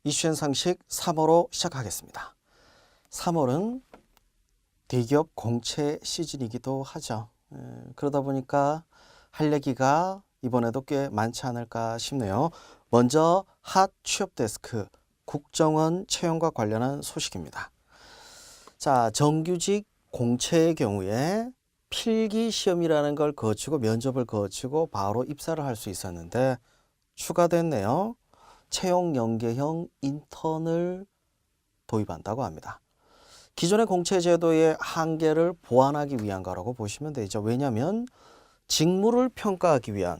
이슈앤 상식 3월호 시작하겠습니다. 3월은 대기업 공채 시즌이기도 하죠. 그러다 보니까 할 얘기가 이번에도 꽤 많지 않을까 싶네요. 먼저 핫 취업데스크 국정원 채용과 관련한 소식입니다. 자, 정규직 공채의 경우에 필기 시험이라는 걸 거치고 면접을 거치고 바로 입사를 할 수 있었는데 추가됐네요. 채용 연계형 인턴을 도입한다고 합니다. 기존의 공채 제도의 한계를 보완하기 위한 거라고 보시면 되죠. 왜냐하면 직무를 평가하기 위한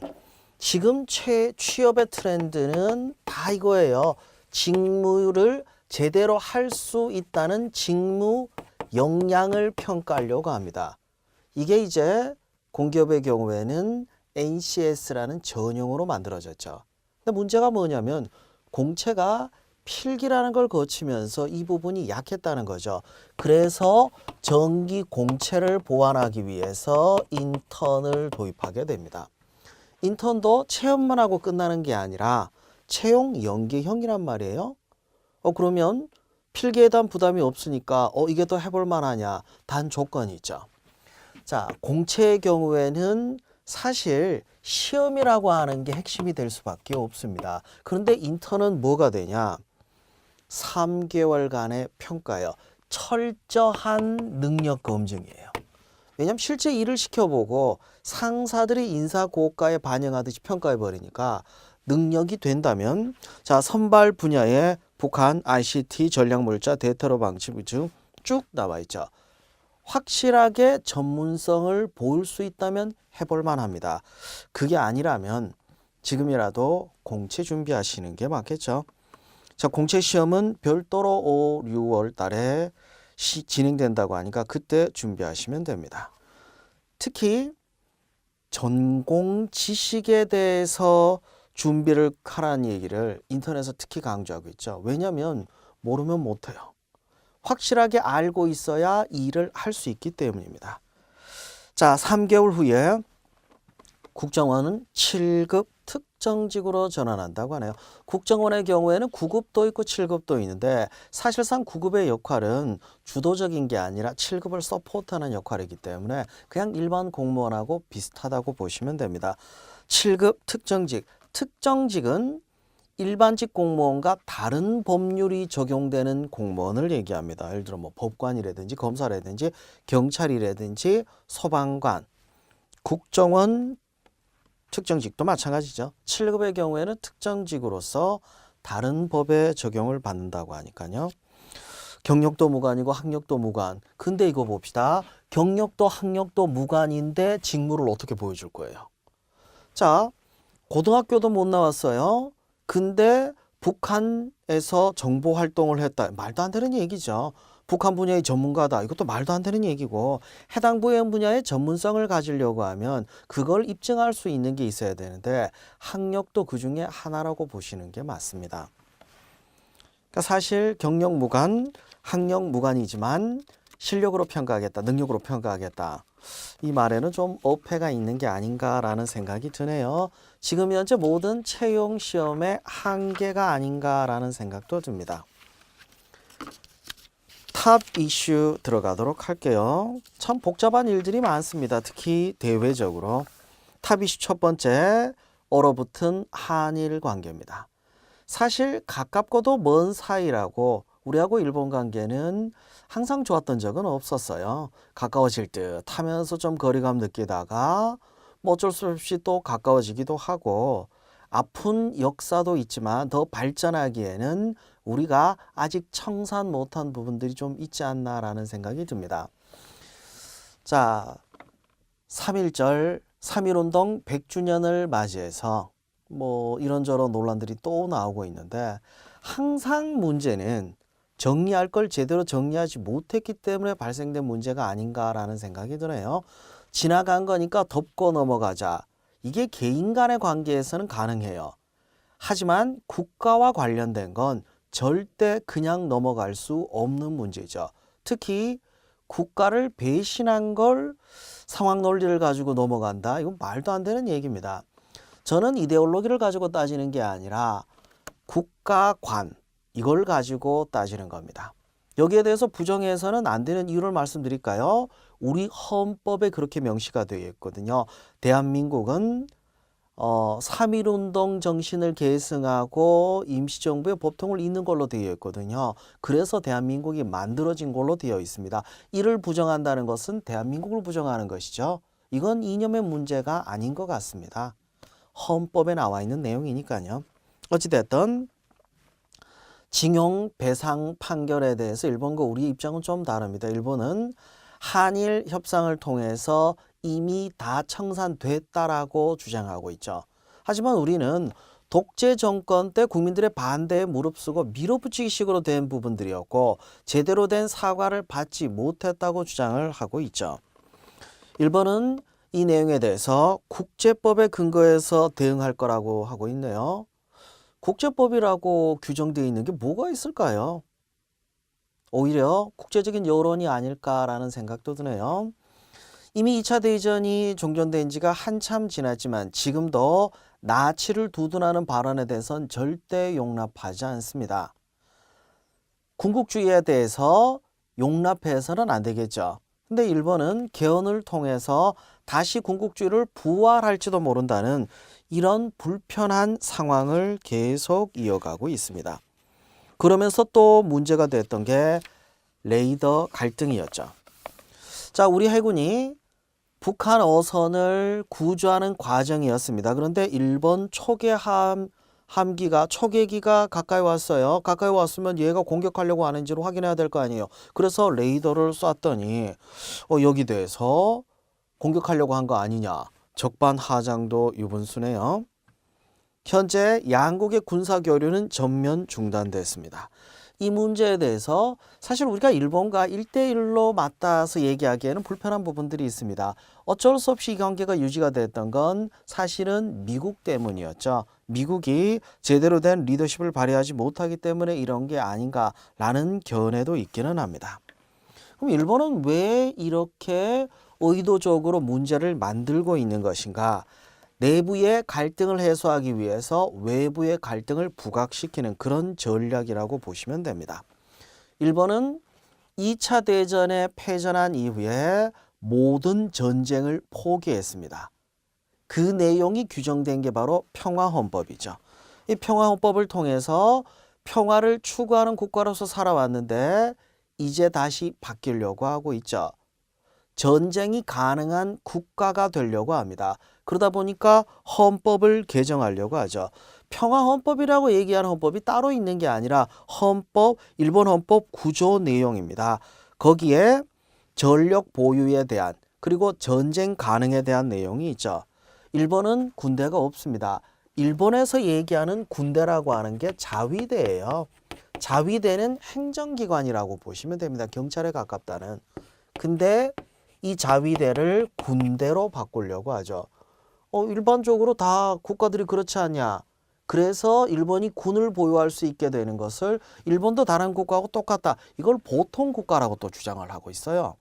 지금 취업의 트렌드는 다 이거예요. 직무를 제대로 할 수 있다는 직무 역량을 평가하려고 합니다. 이게 이제 공기업의 경우에는 NCS라는 전형으로 만들어졌죠. 근데 문제가 뭐냐면 공채가 필기라는 걸 거치면서 이 부분이 약했다는 거죠. 그래서 정기 공채를 보완하기 위해서 인턴을 도입하게 됩니다. 인턴도 체험만 하고 끝나는 게 아니라 채용 연계형이란 말이에요. 그러면 필기에 대한 부담이 없으니까 이게 더 해볼 만하냐? 단 조건이 있죠. 자, 공채의 경우에는 사실 시험이라고 하는 게 핵심이 될 수밖에 없습니다. 그런데 인턴은 뭐가 되냐? 3개월간의 평가요. 철저한 능력 검증이에요. 왜냐하면 실제 일을 시켜보고 상사들이 인사 고가에 반영하듯이 평가해버리니까 능력이 된다면 자, 선발 분야에 북한, ICT, 전략물자, 대테러 방지 등 쭉 나와 있죠. 확실하게 전문성을 보일 수 있다면 해볼 만합니다. 그게 아니라면 지금이라도 공채 준비하시는 게 맞겠죠. 자, 공채 시험은 별도로 5, 6월 달에 진행된다고 하니까 그때 준비하시면 됩니다. 특히 전공 지식에 대해서 준비를 하라는 얘기를 인터넷에서 특히 강조하고 있죠. 왜냐하면 모르면 못해요. 확실하게 알고 있어야 일을 할 수 있기 때문입니다. 자, 3개월 후에 국정원은 7급 특정직으로 전환한다고 하네요. 국정원의 경우에는 9급도 있고 7급도 있는데 사실상 9급의 역할은 주도적인 게 아니라 7급을 서포트하는 역할이기 때문에 그냥 일반 공무원하고 비슷하다고 보시면 됩니다. 7급 특정직, 특정직은 일반직 공무원과 다른 법률이 적용되는 공무원을 얘기합니다. 예를 들어 뭐 법관이라든지 검사라든지 경찰이라든지 소방관, 국정원 특정직도 마찬가지죠. 7급의 경우에는 특정직으로서 다른 법에 적용을 받는다고 하니까요. 경력도 무관이고 학력도 무관. 근데 이거 봅시다. 경력도 학력도 무관인데 직무를 어떻게 보여줄 거예요? 자, 고등학교도 못 나왔어요. 근데 북한에서 정보 활동을 했다. 말도 안 되는 얘기죠. 북한 분야의 전문가다. 이것도 말도 안 되는 얘기고 해당 분야의 전문성을 가지려고 하면 그걸 입증할 수 있는 게 있어야 되는데 학력도 그 중에 하나라고 보시는 게 맞습니다. 그러니까 사실 경력 무관, 학력 무관이지만 실력으로 평가하겠다, 능력으로 평가하겠다. 이 말에는 좀 어폐가 있는 게 아닌가라는 생각이 드네요. 지금 현재 모든 채용 시험의 한계가 아닌가라는 생각도 듭니다. 탑 이슈 들어가도록 할게요. 참 복잡한 일들이 많습니다. 특히 대외적으로. 탑 이슈 첫 번째, 얼어붙은 한일 관계입니다. 사실 가깝고도 먼 사이라고 우리하고 일본 관계는 항상 좋았던 적은 없었어요. 가까워질 듯 하면서 좀 거리감 느끼다가 뭐 어쩔 수 없이 또 가까워지기도 하고 아픈 역사도 있지만 더 발전하기에는 우리가 아직 청산 못한 부분들이 좀 있지 않나라는 생각이 듭니다. 자, 3.1절 3.1운동 100주년을 맞이해서 뭐 이런저런 논란들이 또 나오고 있는데 항상 문제는 정리할 걸 제대로 정리하지 못했기 때문에 발생된 문제가 아닌가라는 생각이 드네요. 지나간 거니까 덮고 넘어가자. 이게 개인 간의 관계에서는 가능해요. 하지만 국가와 관련된 건 절대 그냥 넘어갈 수 없는 문제죠. 특히 국가를 배신한 걸 상황 논리를 가지고 넘어간다. 이건 말도 안 되는 얘기입니다. 저는 이데올로기를 가지고 따지는 게 아니라 국가관, 이걸 가지고 따지는 겁니다. 여기에 대해서 부정해서는 안 되는 이유를 말씀드릴까요? 우리 헌법에 그렇게 명시가 되어 있거든요. 대한민국은 3.1운동 정신을 계승하고 임시정부의 법통을 잇는 걸로 되어 있거든요. 그래서 대한민국이 만들어진 걸로 되어 있습니다. 이를 부정한다는 것은 대한민국을 부정하는 것이죠. 이건 이념의 문제가 아닌 것 같습니다. 헌법에 나와 있는 내용이니까요. 어찌됐든 징용 배상 판결에 대해서 일본과 우리 입장은 좀 다릅니다. 일본은 한일 협상을 통해서 이미 다 청산됐다라고 주장하고 있죠. 하지만 우리는 독재 정권 때 국민들의 반대에 무릅쓰고 밀어붙이기식으로 된 부분들이었고 제대로 된 사과를 받지 못했다고 주장을 하고 있죠. 일본은 이 내용에 대해서 국제법에 근거해서 대응할 거라고 하고 있네요. 국제법이라고 규정되어 있는 게 뭐가 있을까요? 오히려 국제적인 여론이 아닐까라는 생각도 드네요. 이미 2차 대전이 종전된 지가 한참 지났지만 지금도 나치를 두둔하는 발언에 대해서는 절대 용납하지 않습니다. 군국주의에 대해서 용납해서는 안 되겠죠. 근데 일본은 개헌을 통해서 다시 군국주의를 부활할지도 모른다는 이런 불편한 상황을 계속 이어가고 있습니다. 그러면서 또 문제가 됐던 게 레이더 갈등이었죠. 자, 우리 해군이 북한 어선을 구조하는 과정이었습니다. 그런데 일본 초계기가 가까이 왔어요. 가까이 왔으면 얘가 공격하려고 하는지를 확인해야 될 거 아니에요. 그래서 레이더를 쐈더니 여기 대해서 공격하려고 한 거 아니냐. 적반하장도 유분수네요. 현재 양국의 군사 교류는 전면 중단됐습니다. 이 문제에 대해서 사실 우리가 일본과 1대1로 맞닿아서 얘기하기에는 불편한 부분들이 있습니다. 어쩔 수 없이 이 관계가 유지가 됐던 건 사실은 미국 때문이었죠. 미국이 제대로 된 리더십을 발휘하지 못하기 때문에 이런 게 아닌가라는 견해도 있기는 합니다. 그럼 일본은 왜 이렇게 의도적으로 문제를 만들고 있는 것인가? 내부의 갈등을 해소하기 위해서 외부의 갈등을 부각시키는 그런 전략이라고 보시면 됩니다. 일본은 2차 대전에 패전한 이후에 모든 전쟁을 포기했습니다. 그 내용이 규정된 게 바로 평화헌법이죠. 이 평화헌법을 통해서 평화를 추구하는 국가로서 살아왔는데 이제 다시 바뀌려고 하고 있죠. 전쟁이 가능한 국가가 되려고 합니다. 그러다 보니까 헌법을 개정하려고 하죠. 평화헌법이라고 얘기하는 헌법이 따로 있는 게 아니라 일본 헌법 구조 내용입니다. 거기에 전력 보유에 대한 그리고 전쟁 가능에 대한 내용이 있죠. 일본은 군대가 없습니다. 일본에서 얘기하는 군대라고 하는 게 자위대예요. 자위대는 행정기관이라고 보시면 됩니다. 경찰에 가깝다는. 근데 이 자위대를 군대로 바꾸려고 하죠. 일반적으로 다 국가들이 그렇지 않냐. 그래서 일본이 군을 보유할 수 있게 되는 것을 일본도 다른 국가하고 똑같다. 이걸 보통 국가라고 또 주장을 하고 있어요.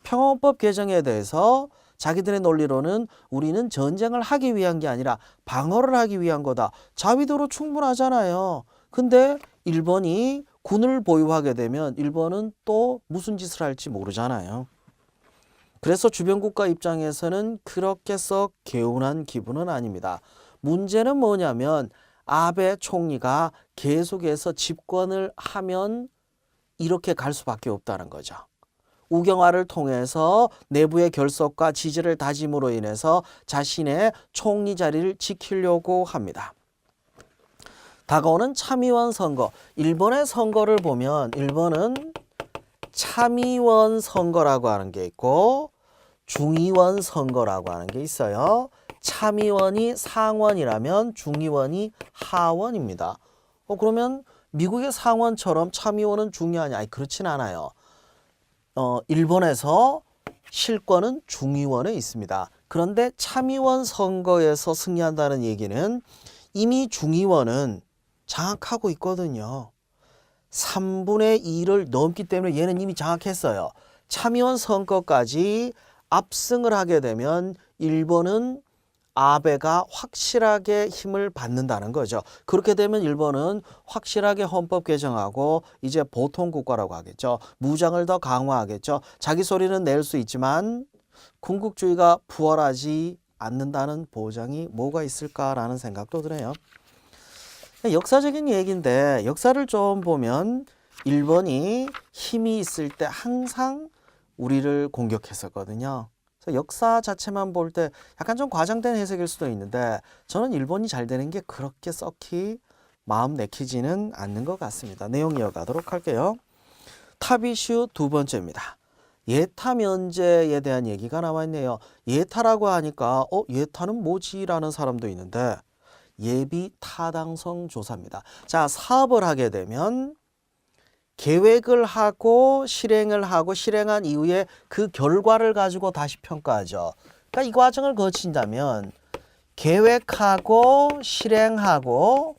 평화헌법 개정에 대해서 자기들의 논리로는 우리는 전쟁을 하기 위한 게 아니라 방어를 하기 위한 거다. 자위대로 충분하잖아요. 근데 일본이 군을 보유하게 되면 일본은 또 무슨 짓을 할지 모르잖아요. 그래서 주변 국가 입장에서는 그렇게 썩 개운한 기분은 아닙니다. 문제는 뭐냐면 아베 총리가 계속해서 집권을 하면 이렇게 갈 수밖에 없다는 거죠. 우경화를 통해서 내부의 결속과 지지를 다짐으로 인해서 자신의 총리 자리를 지키려고 합니다. 다가오는 참의원 선거, 일본의 선거를 보면 일본은 참의원 선거라고 하는 게 있고 중의원 선거라고 하는 게 있어요. 참의원이 상원이라면 중의원이 하원입니다. 그러면 미국의 상원처럼 참의원은 중요하냐? 아니, 그렇진 않아요. 일본에서 실권은 중의원에 있습니다. 그런데 참의원 선거에서 승리한다는 얘기는 이미 중의원은 장악하고 있거든요. 3분의 2를 넘기 때문에 얘는 이미 장악했어요. 참의원 선거까지 압승을 하게 되면 일본은 아베가 확실하게 힘을 받는다는 거죠. 그렇게 되면 일본은 확실하게 헌법 개정하고 이제 보통 국가라고 하겠죠. 무장을 더 강화하겠죠. 자기 소리는 낼 수 있지만 군국주의가 부활하지 않는다는 보장이 뭐가 있을까라는 생각도 드네요. 역사적인 얘기인데 역사를 좀 보면 일본이 힘이 있을 때 항상 우리를 공격했었거든요. 그래서 역사 자체만 볼 때 약간 좀 과장된 해석일 수도 있는데 저는 일본이 잘 되는 게 그렇게 썩히 마음 내키지는 않는 것 같습니다. 내용 이어가도록 할게요. 탑 이슈 두 번째입니다. 예타 면제에 대한 얘기가 나와 있네요. 예타라고 하니까 예타는 뭐지? 라는 사람도 있는데 예비 타당성 조사입니다. 자, 사업을 하게 되면 계획을 하고 실행을 하고 실행한 이후에 그 결과를 가지고 다시 평가하죠. 그러니까 이 과정을 거친다면 계획하고 실행하고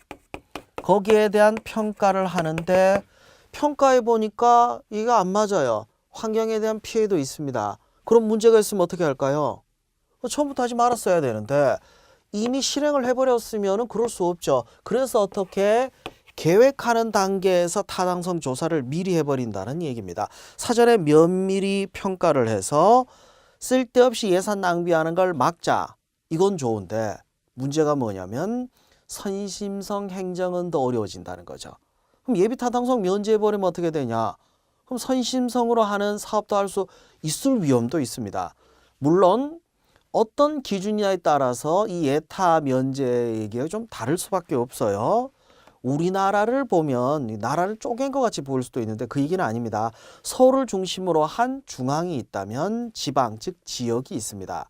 거기에 대한 평가를 하는데 평가해 보니까 이게 안 맞아요. 환경에 대한 피해도 있습니다. 그럼 문제가 있으면 어떻게 할까요? 처음부터 하지 말았어야 되는데 이미 실행을 해버렸으면 그럴 수 없죠. 그래서 어떻게 계획하는 단계에서 타당성 조사를 미리 해버린다는 얘기입니다. 사전에 면밀히 평가를 해서 쓸데없이 예산 낭비하는 걸 막자. 이건 좋은데 문제가 뭐냐면 선심성 행정은 더 어려워진다는 거죠. 그럼 예비 타당성 면제해버리면 어떻게 되냐? 그럼 선심성으로 하는 사업도 할 수 있을 위험도 있습니다. 물론 어떤 기준이냐에 따라서 이 예타 면제 얘기가 좀 다를 수밖에 없어요. 우리나라를 보면 나라를 쪼갠 것 같이 보일 수도 있는데 그 얘기는 아닙니다. 서울을 중심으로 한 중앙이 있다면 지방, 즉 지역이 있습니다.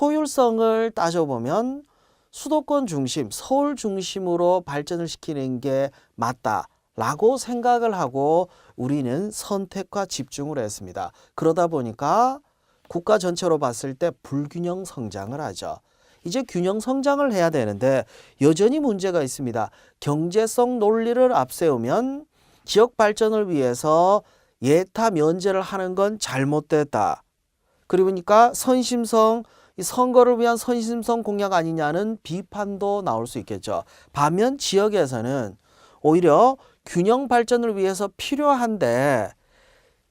효율성을 따져보면 수도권 중심, 서울 중심으로 발전을 시키는 게 맞다라고 생각을 하고 우리는 선택과 집중을 했습니다. 그러다 보니까 국가 전체로 봤을 때 불균형 성장을 하죠. 이제 균형 성장을 해야 되는데 여전히 문제가 있습니다. 경제성 논리를 앞세우면 지역 발전을 위해서 예타 면제를 하는 건 잘못됐다. 그러니까 선심성, 선거를 위한 선심성 공약 아니냐는 비판도 나올 수 있겠죠. 반면 지역에서는 오히려 균형 발전을 위해서 필요한데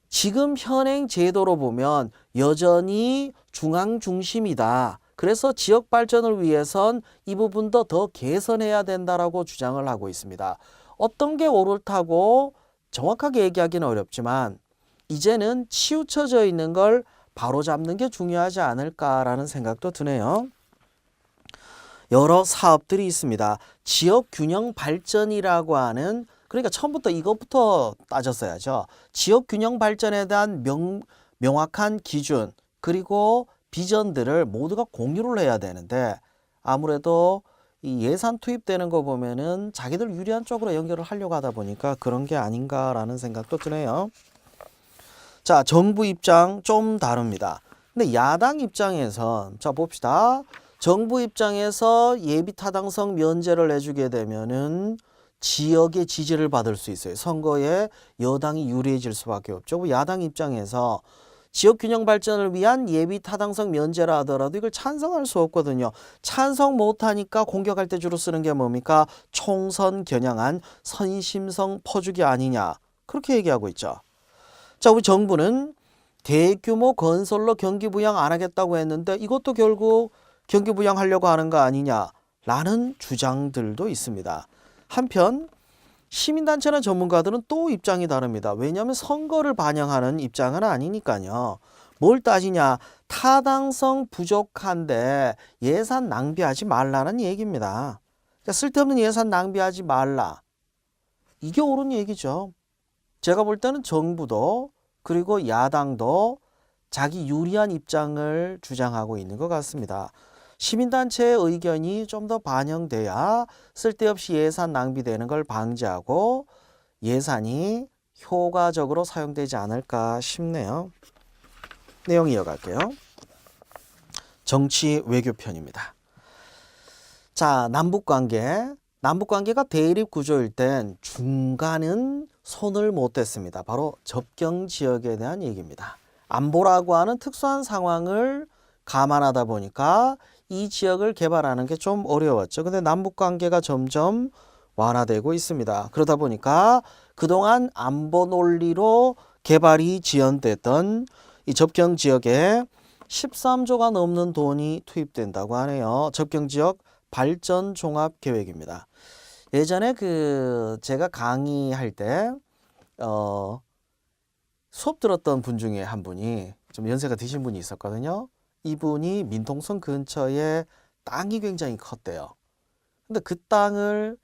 지금 현행 제도로 보면 여전히 중앙 중심이다. 그래서 지역 발전을 위해선 이 부분도 더 개선해야 된다라고 주장을 하고 있습니다. 어떤 게 옳다고 정확하게 얘기하기는 어렵지만 이제는 치우쳐져 있는 걸 바로잡는 게 중요하지 않을까라는 생각도 드네요. 여러 사업들이 있습니다. 지역 균형 발전이라고 하는 그러니까 처음부터 이것부터 따졌어야죠. 지역 균형 발전에 대한 명확한 기준 그리고 비전들을 모두가 공유를 해야 되는데 아무래도 이 예산 투입되는 거 보면은 자기들 유리한 쪽으로 연결을 하려고 하다 보니까 그런 게 아닌가라는 생각도 드네요. 자, 정부 입장 좀 다릅니다. 근데 야당 입장에서 자 봅시다. 정부 입장에서 예비 타당성 면제를 해주게 되면은 지역의 지지를 받을 수 있어요. 선거에 여당이 유리해질 수밖에 없죠. 야당 입장에서 지역 균형 발전을 위한 예비 타당성 면제라 하더라도 이걸 찬성할 수 없거든요. 찬성 못하니까 공격할 때 주로 쓰는 게 뭡니까? 총선 겨냥한 선심성 퍼주기 아니냐. 그렇게 얘기하고 있죠. 자, 우리 정부는 대규모 건설로 경기 부양 안 하겠다고 했는데 이것도 결국 경기 부양하려고 하는 거 아니냐라는 주장들도 있습니다. 한편 시민단체나 전문가들은 또 입장이 다릅니다. 왜냐하면 선거를 반영하는 입장은 아니니까요. 뭘 따지냐? 타당성 부족한데 예산 낭비하지 말라는 얘기입니다. 그러니까 쓸데없는 예산 낭비하지 말라. 이게 옳은 얘기죠. 제가 볼 때는 정부도 그리고 야당도 자기 유리한 입장을 주장하고 있는 것 같습니다. 시민단체의 의견이 좀 더 반영돼야 쓸데없이 예산 낭비되는 걸 방지하고 예산이 효과적으로 사용되지 않을까 싶네요. 내용 이어갈게요. 정치 외교편입니다. 자, 남북관계가 대립 구조일 땐 중간은 손을 못 댔습니다. 바로 접경 지역에 대한 얘기입니다. 안보라고 하는 특수한 상황을 감안하다 보니까 이 지역을 개발하는 게 좀 어려웠죠. 근데 남북 관계가 점점 완화되고 있습니다. 그러다 보니까 그동안 안보 논리로 개발이 지연됐던 이 접경 지역에 13조가 넘는 돈이 투입된다고 하네요. 접경 지역 발전 종합 계획입니다. 예전에 제가 강의할 때 수업 들었던 분 중에 한 분이 좀 연세가 드신 분이 있었거든요. 이분이 민통선 근처에 땅이 굉장히 컸대요. 근데 그 땅을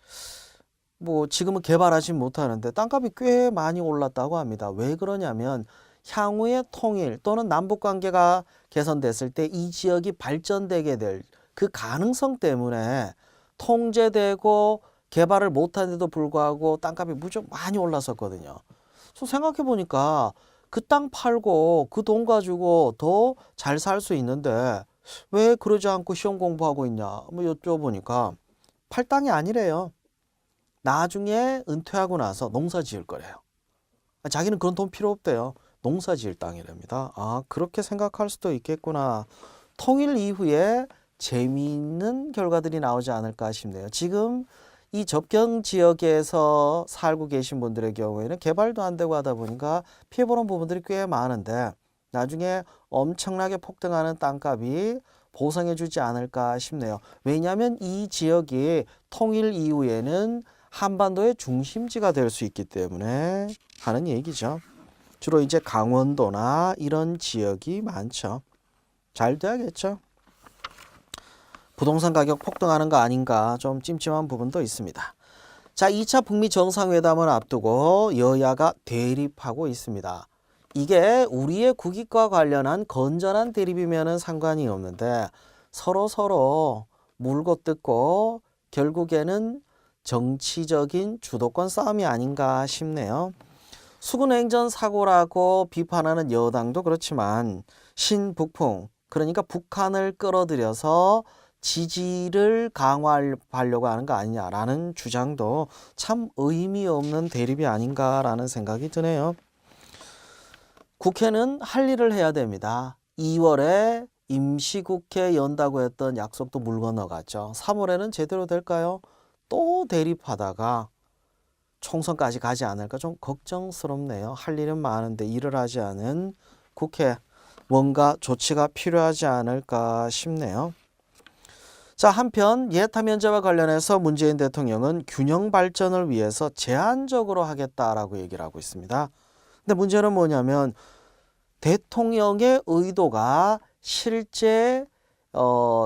뭐 지금은 개발하지 못하는데 땅값이 꽤 많이 올랐다고 합니다. 왜 그러냐면 향후의 통일 또는 남북 관계가 개선됐을 때 이 지역이 발전되게 될 그 가능성 때문에 통제되고 개발을 못하는데도 불구하고 땅값이 무척 많이 올랐었거든요. 그래서 생각해 보니까 그 땅 팔고 그 돈 가지고 더 잘 살 수 있는데 왜 그러지 않고 시험 공부하고 있냐 뭐 여쭤보니까 팔 땅이 아니래요. 나중에 은퇴하고 나서 농사 지을 거래요. 자기는 그런 돈 필요 없대요. 농사 지을 땅이랍니다. 아, 그렇게 생각할 수도 있겠구나. 통일 이후에 재미있는 결과들이 나오지 않을까 싶네요. 지금 이 접경 지역에서 살고 계신 분들의 경우에는 개발도 안 되고 하다 보니까 피해보는 부분들이 꽤 많은데 나중에 엄청나게 폭등하는 땅값이 보상해 주지 않을까 싶네요. 왜냐하면 이 지역이 통일 이후에는 한반도의 중심지가 될 수 있기 때문에 하는 얘기죠. 주로 이제 강원도나 이런 지역이 많죠. 잘 돼야겠죠. 부동산 가격 폭등하는 거 아닌가 좀 찜찜한 부분도 있습니다. 자, 2차 북미 정상회담을 앞두고 여야가 대립하고 있습니다. 이게 우리의 국익과 관련한 건전한 대립이면은 상관이 없는데 서로 물고 뜯고 결국에는 정치적인 주도권 싸움이 아닌가 싶네요. 수군행전 사고라고 비판하는 여당도 그렇지만 신북풍, 그러니까 북한을 끌어들여서 지지를 강화하려고 하는 거 아니냐라는 주장도 참 의미 없는 대립이 아닌가라는 생각이 드네요. 국회는 할 일을 해야 됩니다. 2월에 임시국회 연다고 했던 약속도 물 건너갔죠. 3월에는 제대로 될까요? 또 대립하다가 총선까지 가지 않을까 좀 걱정스럽네요. 할 일은 많은데 일을 하지 않은 국회, 뭔가 조치가 필요하지 않을까 싶네요. 자, 한편 예타 면제와 관련해서 문재인 대통령은 균형 발전을 위해서 제한적으로 하겠다라고 얘기를 하고 있습니다. 근데 문제는 뭐냐면 대통령의 의도가 실제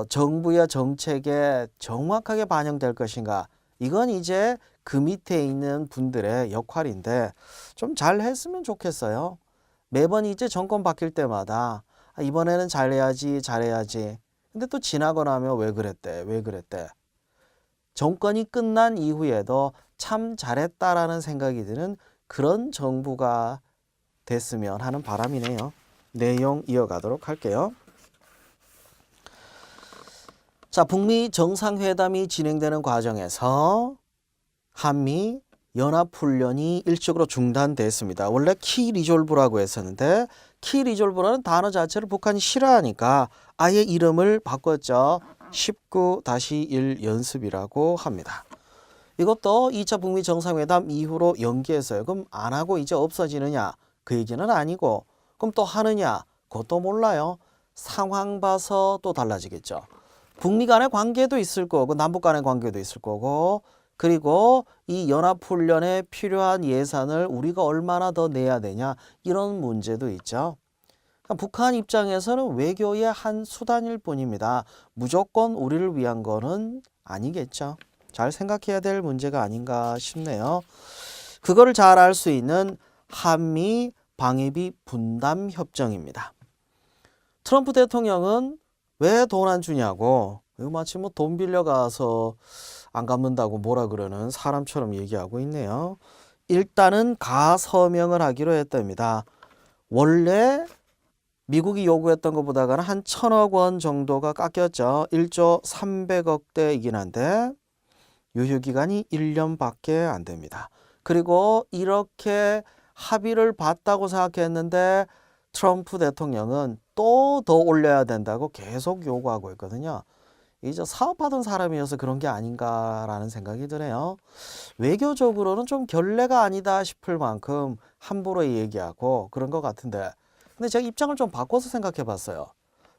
정부의 정책에 정확하게 반영될 것인가, 이건 이제 그 밑에 있는 분들의 역할인데 좀 잘 했으면 좋겠어요. 매번 이제 정권 바뀔 때마다 이번에는 잘해야지 근데 또 지나고 나면 왜 그랬대 정권이 끝난 이후에도 참 잘했다라는 생각이 드는 그런 정부가 됐으면 하는 바람이네요. 내용 이어가도록 할게요. 자, 북미 정상회담이 진행되는 과정에서 한미 연합훈련이 일시적으로 중단됐습니다. 원래 키 리졸브라고 했었는데 키 리졸브라는 단어 자체를 북한이 싫어하니까 아예 이름을 바꿨죠. 19-1 연습이라고 합니다. 이것도 2차 북미 정상회담 이후로 연기했어요. 그럼 안 하고 이제 없어지느냐? 그 얘기는 아니고 그럼 또 하느냐? 그것도 몰라요. 상황 봐서 또 달라지겠죠. 북미 간의 관계도 있을 거고 남북 간의 관계도 있을 거고 그리고 이 연합훈련에 필요한 예산을 우리가 얼마나 더 내야 되냐 이런 문제도 있죠. 그러니까 북한 입장에서는 외교의 한 수단일 뿐입니다. 무조건 우리를 위한 거는 아니겠죠. 잘 생각해야 될 문제가 아닌가 싶네요. 그거를 잘 알 수 있는 한미 방위비 분담 협정입니다. 트럼프 대통령은 왜 돈 안 주냐고, 이거 마치 뭐 돈 빌려가서 안 갚는다고 뭐라 그러는 사람처럼 얘기하고 있네요. 일단은 가서명을 하기로 했답니다. 원래 미국이 요구했던 것보다는 한 1,000억 원 정도가 깎였죠. 1조 300억대이긴 한데 유효기간이 1년밖에 안 됩니다. 그리고 이렇게 합의를 봤다고 생각했는데 트럼프 대통령은 또 더 올려야 된다고 계속 요구하고 있거든요. 이제 사업하던 사람이어서 그런 게 아닌가라는 생각이 드네요. 외교적으로는 좀 결례가 아니다 싶을 만큼 함부로 얘기하고 그런 것 같은데, 근데 제가 입장을 좀 바꿔서 생각해 봤어요.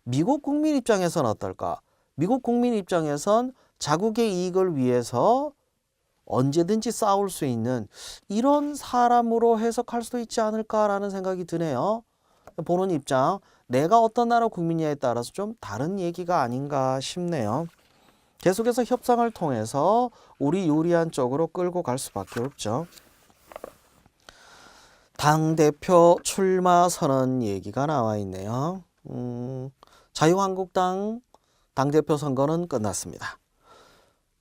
미국 국민 입장에선 어떨까? 미국 국민 입장에선 자국의 이익을 위해서 언제든지 싸울 수 있는 이런 사람으로 해석할 수도 있지 않을까라는 생각이 드네요. 보는 입장, 내가 어떤 나라 국민이냐에 따라서 좀 다른 얘기가 아닌가 싶네요. 계속해서 협상을 통해서 우리 유리한 쪽으로 끌고 갈 수밖에 없죠. 당대표 출마 선언 얘기가 나와 있네요. 자유한국당 당대표 선거는 끝났습니다.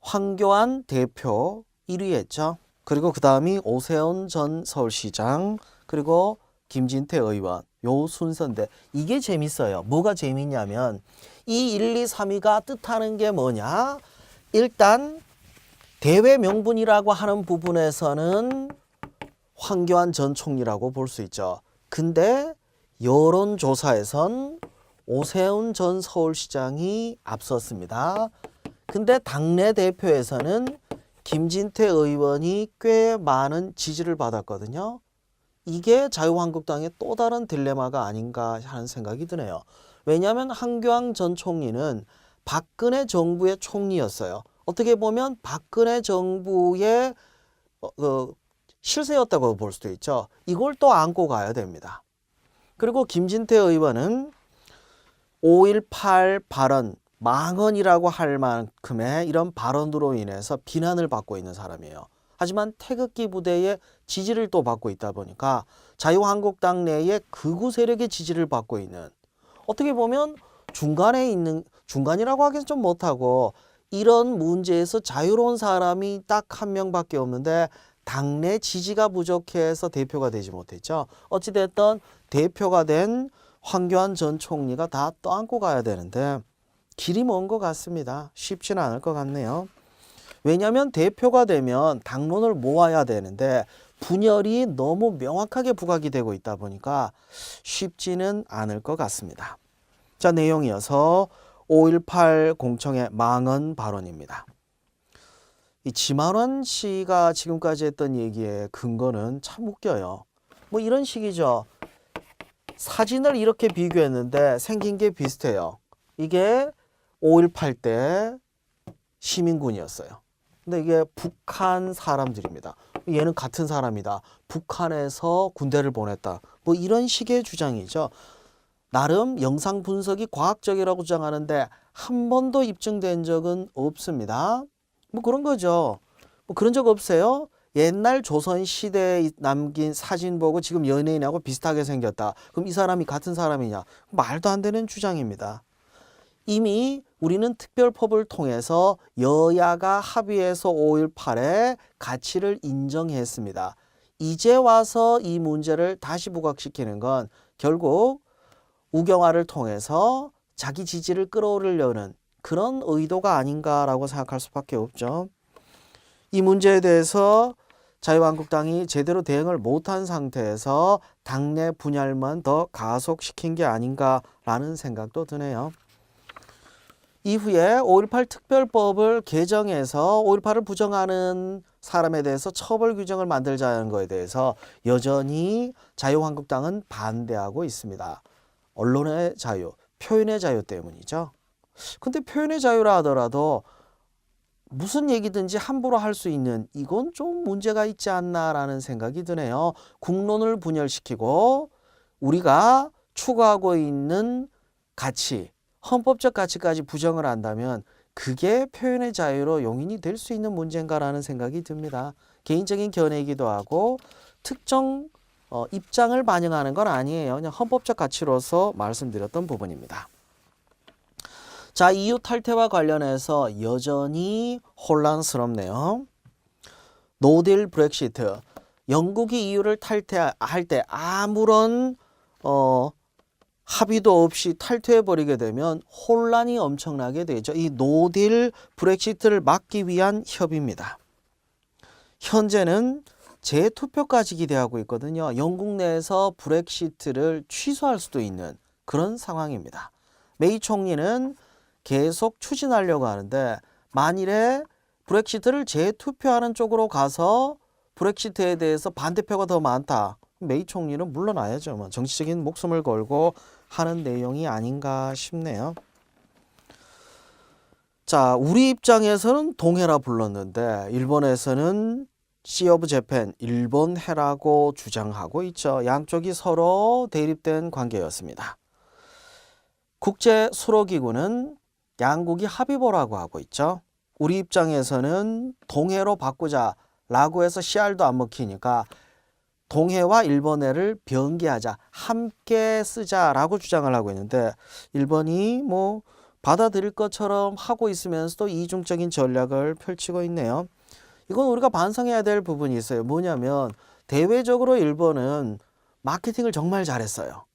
황교안 대표 1위 했죠. 그리고 그 다음이 오세훈 전 서울시장, 그리고 김진태 의원, 요 순서인데 이게 재밌어요. 뭐가 재밌냐면 이 1, 2, 3위가 뜻하는 게 뭐냐? 일단 대외 명분이라고 하는 부분에서는 황교안 전 총리라고 볼 수 있죠. 근데 여론조사에선 오세훈 전 서울시장이 앞섰습니다. 근데 당내 대표에서는 김진태 의원이 꽤 많은 지지를 받았거든요. 이게 자유한국당의 또 다른 딜레마가 아닌가 하는 생각이 드네요. 왜냐하면 황교안 전 총리는 박근혜 정부의 총리였어요. 어떻게 보면 박근혜 정부의 실세였다고 볼 수도 있죠. 이걸 또 안고 가야 됩니다. 그리고 김진태 의원은 5.18 발언, 망언이라고 할 만큼의 이런 발언으로 인해서 비난을 받고 있는 사람이에요. 하지만 태극기 부대의 지지를 또 받고 있다 보니까 자유한국당 내에 극우 세력의 지지를 받고 있는, 어떻게 보면 중간에 있는, 중간이라고 하기는 좀 못하고 이런 문제에서 자유로운 사람이 딱 한 명밖에 없는데 당내 지지가 부족해서 대표가 되지 못했죠. 어찌됐든 대표가 된 황교안 전 총리가 다 떠안고 가야 되는데 길이 먼 것 같습니다. 쉽지는 않을 것 같네요. 왜냐하면 대표가 되면 당론을 모아야 되는데 분열이 너무 명확하게 부각이 되고 있다 보니까 쉽지는 않을 것 같습니다. 자, 내용이어서 5.18 공청회 망언 발언입니다. 이 지만원 씨가 지금까지 했던 얘기의 근거는 참 웃겨요. 뭐 이런 식이죠. 사진을 이렇게 비교했는데 생긴 게 비슷해요. 이게 5.18 때 시민군이었어요. 근데 이게 북한 사람들입니다. 얘는 같은 사람이다. 북한에서 군대를 보냈다. 뭐 이런 식의 주장이죠. 나름 영상 분석이 과학적이라고 주장하는데 한 번도 입증된 적은 없습니다. 뭐 그런 거죠. 뭐 그런 적 없어요? 옛날 조선시대에 남긴 사진 보고 지금 연예인하고 비슷하게 생겼다. 그럼 이 사람이 같은 사람이냐? 말도 안 되는 주장입니다. 이미 우리는 특별법을 통해서 여야가 합의해서 5.18의 가치를 인정했습니다. 이제 와서 이 문제를 다시 부각시키는 건 결국 우경화를 통해서 자기 지지를 끌어올리려는 그런 의도가 아닌가라고 생각할 수밖에 없죠. 이 문제에 대해서 자유한국당이 제대로 대응을 못한 상태에서 당내 분열만 더 가속시킨 게 아닌가라는 생각도 드네요. 이후에 5.18 특별법을 개정해서 5.18을 부정하는 사람에 대해서 처벌 규정을 만들자는 거에 대해서 여전히 자유한국당은 반대하고 있습니다. 언론의 자유, 표현의 자유 때문이죠. 근데 표현의 자유라 하더라도 무슨 얘기든지 함부로 할 수 있는, 이건 좀 문제가 있지 않나라는 생각이 드네요. 국론을 분열시키고 우리가 추구하고 있는 가치, 헌법적 가치까지 부정을 한다면 그게 표현의 자유로 용인이 될 수 있는 문제인가라는 생각이 듭니다. 개인적인 견해이기도 하고 특정 입장을 반영하는 건 아니에요. 그냥 헌법적 가치로서 말씀드렸던 부분입니다. 자, EU 탈퇴와 관련해서 여전히 혼란스럽네요. 노딜 브렉시트, 영국이 EU를 탈퇴할 때 아무런 합의도 없이 탈퇴해버리게 되면 혼란이 엄청나게 되죠. 이 노딜 브렉시트를 막기 위한 협의입니다. 현재는 재투표까지 기대하고 있거든요. 영국 내에서 브렉시트를 취소할 수도 있는 그런 상황입니다. 메이 총리는 계속 추진하려고 하는데 만일에 브렉시트를 재투표하는 쪽으로 가서 브렉시트에 대해서 반대표가 더 많다. 메이 총리는 물러나야죠. 뭐 정치적인 목숨을 걸고 하는 내용이 아닌가 싶네요. 자, 우리 입장에서는 동해라 불렀는데 일본에서는 시 오브 재팬, 일본해라고 주장하고 있죠. 양쪽이 서로 대립된 관계였습니다. 국제수로기구는 양국이 합의보라고 하고 있죠. 우리 입장에서는 동해로 바꾸자라고 해서 CR도 안 먹히니까 동해와 일본해를 병기하자, 함께 쓰자라고 주장을 하고 있는데 일본이 뭐 받아들일 것처럼 하고 있으면서도 이중적인 전략을 펼치고 있네요. 이건 우리가 반성해야 될 부분이 있어요. 뭐냐면 대외적으로 일본은 마케팅을 정말 잘했어요.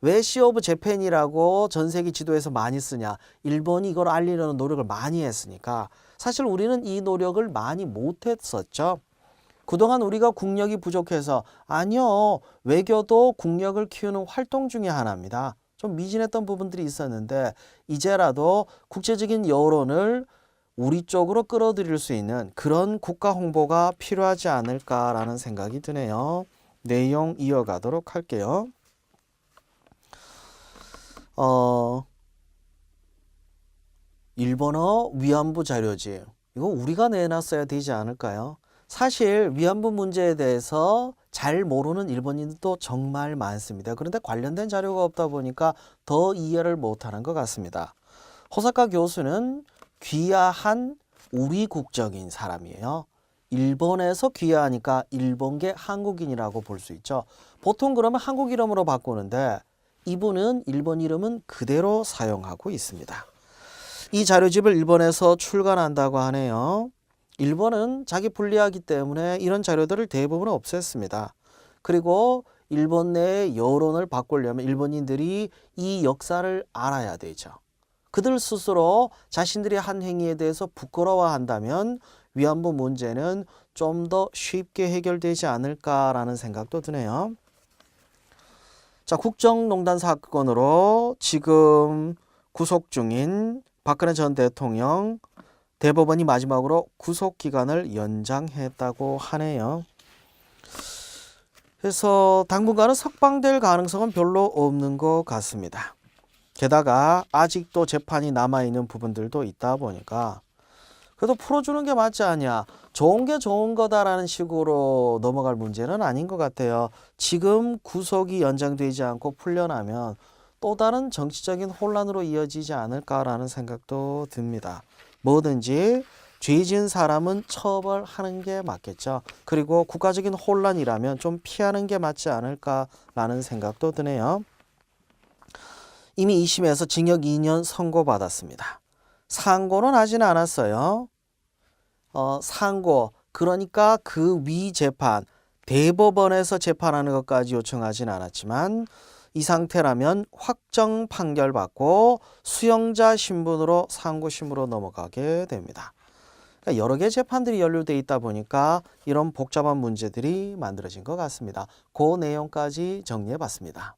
왜 시 오브 재팬이라고 전 세계 지도에서 많이 쓰냐. 일본이 이걸 알리려는 노력을 많이 했으니까 사실 우리는 이 노력을 많이 못했었죠. 그동안 우리가 국력이 부족해서 아니요. 외교도 국력을 키우는 활동 중에 하나입니다. 좀 미진했던 부분들이 있었는데 이제라도 국제적인 여론을 우리 쪽으로 끌어들일 수 있는 그런 국가 홍보가 필요하지 않을까라는 생각이 드네요. 내용 이어가도록 할게요. 일본어 위안부 자료지. 이거 우리가 내놨어야 되지 않을까요? 사실 위안부 문제에 대해서 잘 모르는 일본인도 정말 많습니다. 그런데 관련된 자료가 없다 보니까 더 이해를 못하는 것 같습니다. 호사카 교수는 귀화한 우리 국적인 사람이에요. 일본에서 귀화하니까 일본계 한국인이라고 볼 수 있죠. 보통 그러면 한국 이름으로 바꾸는데 이분은 일본 이름은 그대로 사용하고 있습니다. 이 자료집을 일본에서 출간한다고 하네요. 일본은 자기 불리하기 때문에 이런 자료들을 대부분 없앴습니다. 그리고 일본 내의 여론을 바꾸려면 일본인들이 이 역사를 알아야 되죠. 그들 스스로 자신들이 한 행위에 대해서 부끄러워한다면 위안부 문제는 좀 더 쉽게 해결되지 않을까라는 생각도 드네요. 자, 국정농단 사건으로 지금 구속 중인 박근혜 전 대통령 대법원이 마지막으로 구속 기간을 연장했다고 하네요. 그래서 당분간은 석방될 가능성은 별로 없는 것 같습니다. 게다가 아직도 재판이 남아있는 부분들도 있다 보니까 그래도 풀어주는 게 맞지 않냐. 좋은 게 좋은 거다라는 식으로 넘어갈 문제는 아닌 것 같아요. 지금 구속이 연장되지 않고 풀려나면 또 다른 정치적인 혼란으로 이어지지 않을까라는 생각도 듭니다. 뭐든지 죄 지은 사람은 처벌하는 게 맞겠죠. 그리고 국가적인 혼란이라면 좀 피하는 게 맞지 않을까라는 생각도 드네요. 이미 2심에서 징역 2년 선고받았습니다. 상고는 하지는 않았어요. 상고, 그러니까 그 위 재판, 대법원에서 재판하는 것까지 요청하진 않았지만 이 상태라면 확정 판결 받고 수용자 신분으로 상고심으로 넘어가게 됩니다. 그러니까 여러 개의 재판들이 연루돼 있다 보니까 이런 복잡한 문제들이 만들어진 것 같습니다. 그 내용까지 정리해 봤습니다.